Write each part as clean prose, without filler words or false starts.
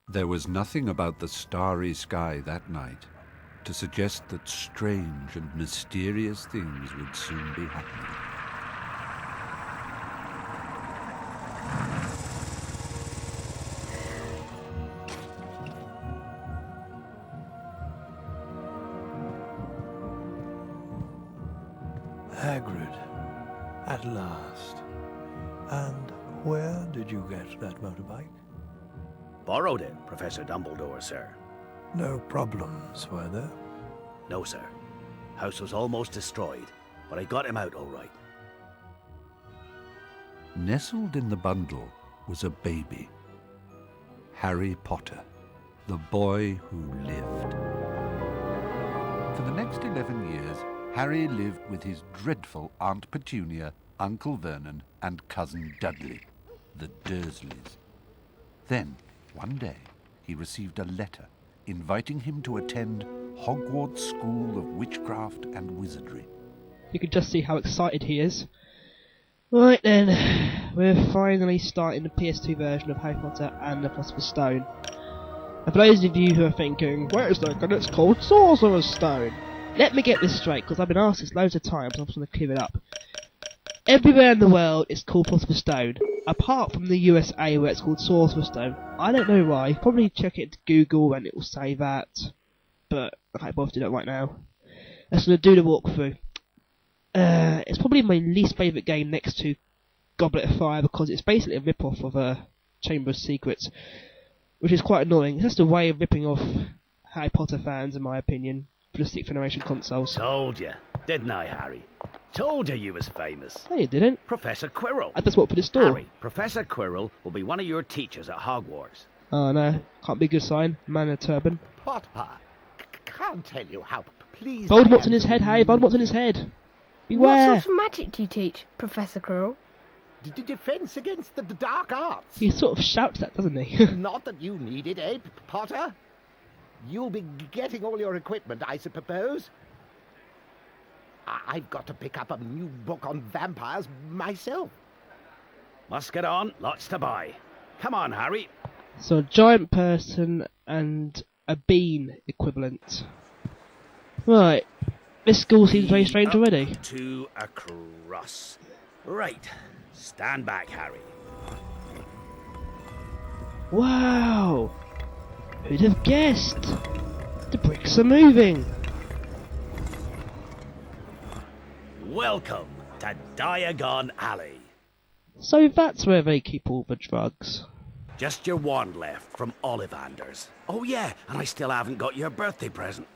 There was nothing about the starry sky that night to suggest that strange and mysterious things would soon be happening. Hagrid, at last. And where did you get that motorbike? Borrowed it, Professor Dumbledore, sir. No problems, were there? No, sir. House was almost destroyed, but I got him out all right. Nestled in the bundle was a baby. Harry Potter, the boy who lived. For the next 11 years, Harry lived with his dreadful Aunt Petunia, Uncle Vernon, and Cousin Dudley, the Dursleys. Then, one day, he received a letter inviting him to attend Hogwarts School of Witchcraft and Wizardry. You can just see how excited he is. Right then, we're finally starting the PS2 version of Harry Potter and the Philosopher's Stone. And for those of you who are thinking, wait a second, it's called Sorcerer's Stone. Let me get this straight, because I've been asked this loads of times, I'm just going to clear it up. Everywhere in the world it's called Philosopher's Stone, apart from the USA where it's called Sorcerer's Stone. I don't know why, probably check it to Google and it will say that, but I can't bother to do that right now. Let's do the walkthrough. It's probably my least favourite game next to Goblet of Fire, because it's basically a rip-off of Chamber of Secrets, which is quite annoying. It's just a way of ripping off Harry Potter fans, in my opinion, for the 6th generation consoles. Told you, didn't I, Harry? Told you was famous. No, you didn't. Professor Quirrell. I just walked for the store. Harry, Professor Quirrell will be one of your teachers at Hogwarts. Oh no, can't be a good sign. Man in a turban. Potter, can't tell you how pleased Voldemort's in his head, Harry. Voldemort's in his head. Beware. What sort of magic do you teach, Professor Quirrell? Defense against the dark arts. He sort of shouts that, doesn't he? Not that you need it, eh, Potter? You'll be getting all your equipment, I suppose. I've got to pick up a new book on vampires myself. Must get on, lots to buy. Come on, Harry. So a giant person and a bean equivalent. Right. This school seems very strange already. To across. Right. Stand back, Harry. Wow! Who'd have guessed? The bricks are moving. Welcome to Diagon Alley. So that's where they keep all the drugs. Just your wand left from Ollivander's. Oh yeah, and I still haven't got your birthday present.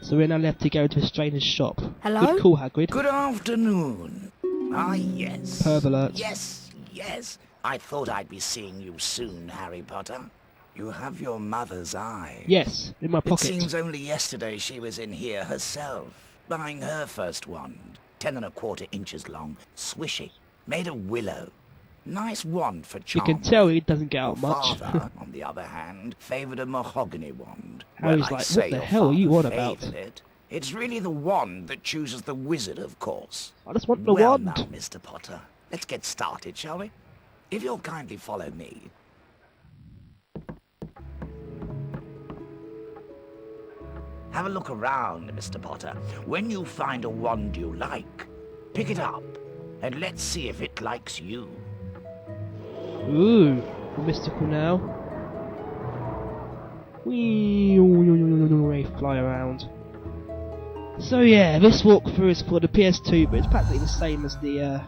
So we're now left to go to a stranger's shop. Hello? Good call, Hagrid. Good afternoon. Ah, yes. Perv alert. Yes. I thought I'd be seeing you soon, Harry Potter. You have your mother's eye. Yes, in my It pocket. seems only yesterday she was in here herself, buying her first wand. 10¼ inches long, swishy, made of willow. Nice wand for You charm. can tell he doesn't get out Your much. father, on the other hand, favoured a mahogany wand. Harry's I'd like, say what the your hell are you father on about? favoured it. It's really the wand that chooses the wizard, of course. I just want the Well wand. now, Mr. Potter, let's get started, shall we? If you'll kindly follow me. Have a look around, Mr. Potter. When you find a wand you like, pick it up, and let's see if it likes you. Ooh, mystical now. Whee, fly around. So yeah, this walkthrough is for the PS2, but it's practically the same as the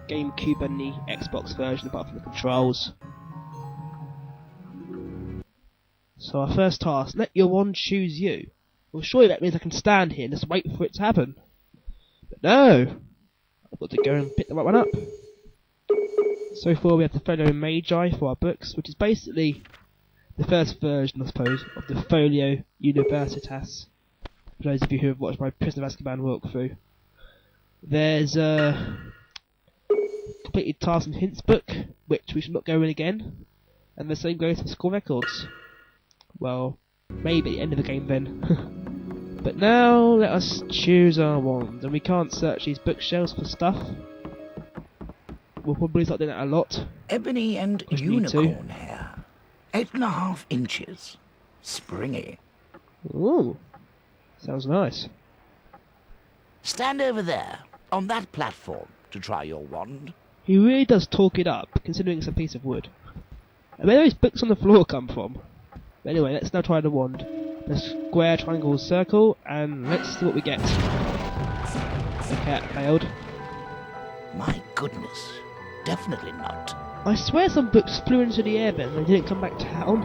GameCube and the Xbox version, apart from the controls. So our first task, let your wand choose you. Well, surely that means I can stand here and just wait for it to happen. But no! I've got to go and pick the right one up. So far we have the Folio Magi for our books, which is basically the first version, I suppose, of the Folio Universitas. For those of you who have watched my Prisoner of Azkaban walkthrough. There's a completed tasks and hints book, which we should not go in again. And the same goes for school records. Well, maybe at the end of the game then. But now let us choose our wand, and we can't search these bookshelves for stuff. We'll probably start doing that a lot. Ebony and Because we need to. unicorn hair. 8.5 inches. Springy. Ooh, sounds nice. Stand over there, on that platform, to try your wand. He really does talk it up, considering it's a piece of wood. And where do those books on the floor come from? But anyway, let's now try the wand. The square, triangle, circle, and let's see what we get. The cat failed. My goodness. Definitely not. I swear some books flew into the air then, they didn't come back down.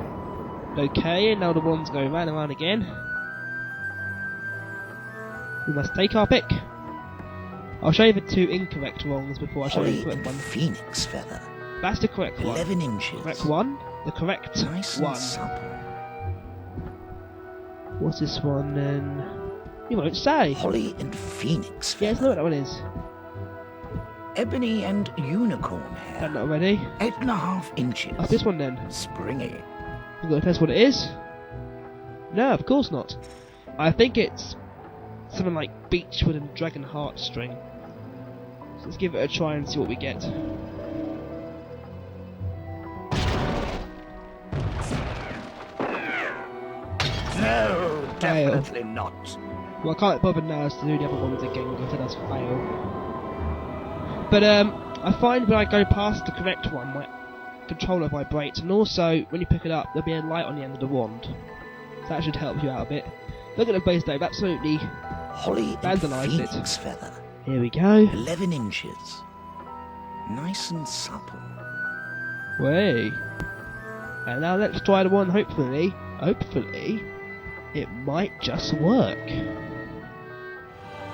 Okay, and now the wands go round and round again. We must take our pick. I'll show you the 2 incorrect wrongs before I show you the correct one. Phoenix feather. That's the correct one. 11 inches. Correct one. The correct Nice one. and supple. What's this one then? You won't say. Holly and phoenix Yes, feather. know what that one is. Ebony and unicorn hair. Done that already. 8.5 inches. What's this one then? Springy. You got to guess what it is? No, of course not. I think it's something like beechwood and dragon heartstring. So let's give it a try and see what we get. No, definitely not. Well, I can't bother now to do the other ones again because it does fail. But I find when I go past the correct one, my controller vibrates, and also when you pick it up, there'll be a light on the end of the wand. So that should help you out a bit. Look at the base though, absolutely Holly and vandalised it. phoenix feather. Here we go. 11 inches. Nice and supple. Way. And now let's try the one, hopefully, it might just work.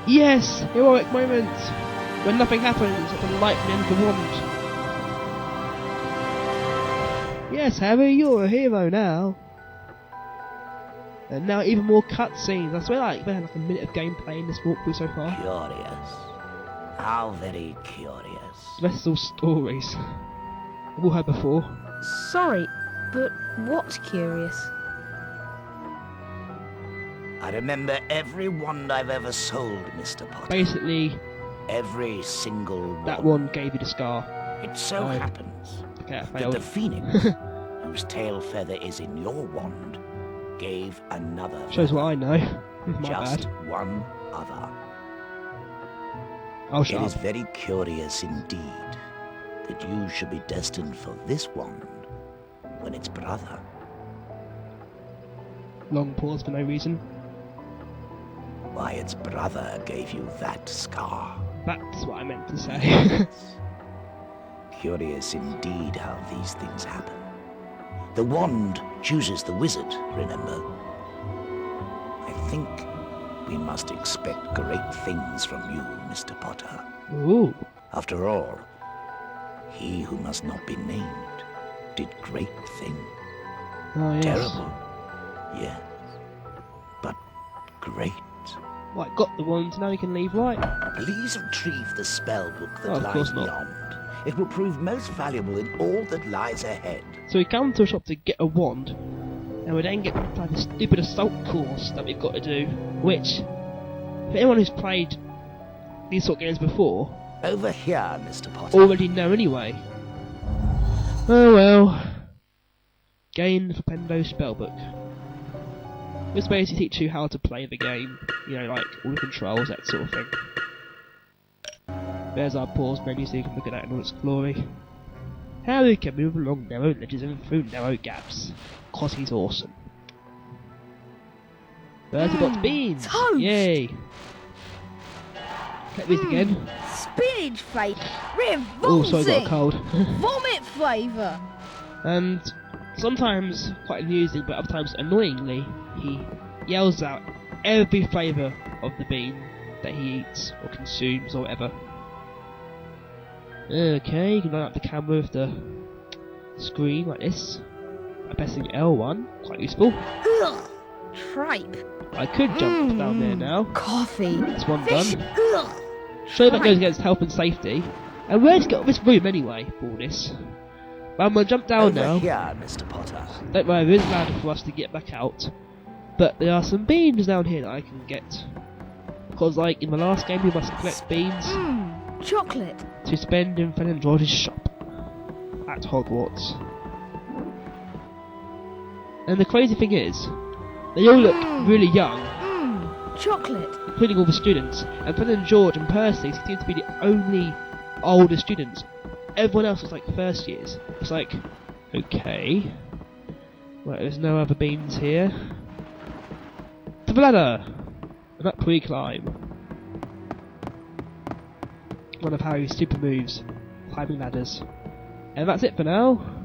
Yes! Heroic moment! When nothing happens, at the light at the end of the wand. Yes, Harry, you're a hero now. And now even more cutscenes. I swear like, we had like a minute of gameplay in this walkthrough so far. Curious. How very curious. The rest is all stories. We've all heard before. Sorry, but what's curious? I remember every wand I've ever sold, Mr. Potter. Basically, Every single one. that one gave you the scar. It so Oh. happens Okay, I that failed. the phoenix, whose tail feather is in your wand, gave another Shows feather. what I know. My Just bad. one other. I'll It shut is up. very curious indeed that you should be destined for this wand when its brother. Long pause for no reason. Why, its brother gave you that scar. That's what I meant to say. Curious indeed how these things happen. The wand chooses the wizard, remember? I think we must expect great things from you, Mr. Potter. Ooh. After all, he who must not be named did great things. Oh yes. Terrible, yes, but great. Right, got the ones, now we can leave, right? Please retrieve the spell book that Oh, of lies course not. beyond. It will prove most valuable in all that lies ahead. So we come to a shop to get a wand, and we then get like a stupid assault course that we've got to do, which, for anyone who's played these sort of games before, Over here, Mr. Potter. already know anyway. Oh well. Gain the Flipendo spellbook. This basically teaches you how to play the game, you know, like all the controls, that sort of thing. There's our pause menu so you can look at that in all its glory. How we can move along narrow ledges and through narrow gaps. 'Cause he's awesome. There's got beans! toast! Yay! Get these again. Spinach flavour. Oh, sorry, I got a Revolting. cold. Vomit flavour. And sometimes quite amusing, but other times annoyingly, he yells out every flavour of the bean that he eats or consumes or whatever. Okay, you can line up the camera with the screen like this by pressing L1, quite useful. Ugh. Tripe. I could jump down there now. Coffee. That's one Fish. done. Ugh. Sure, that goes Tripe. against health and safety. And where's get this room anyway for all this? But I'm gonna jump down Over now. here, Mr. Potter. Don't worry, there is a ladder for us to get back out. But there are some beans down here that I can get. Because like in the last game you must collect beans Chocolate. to spend in Fenn and George's shop at Hogwarts. And the crazy thing is, they all look really young, Chocolate. including all the students. And Fred and George and Percy seem to be the only older students. Everyone else was like first years. It's like, okay. Right, there's no other beans here. To the ladder! And up we climb. One of Harry's super moves, climbing ladders. And that's it for now.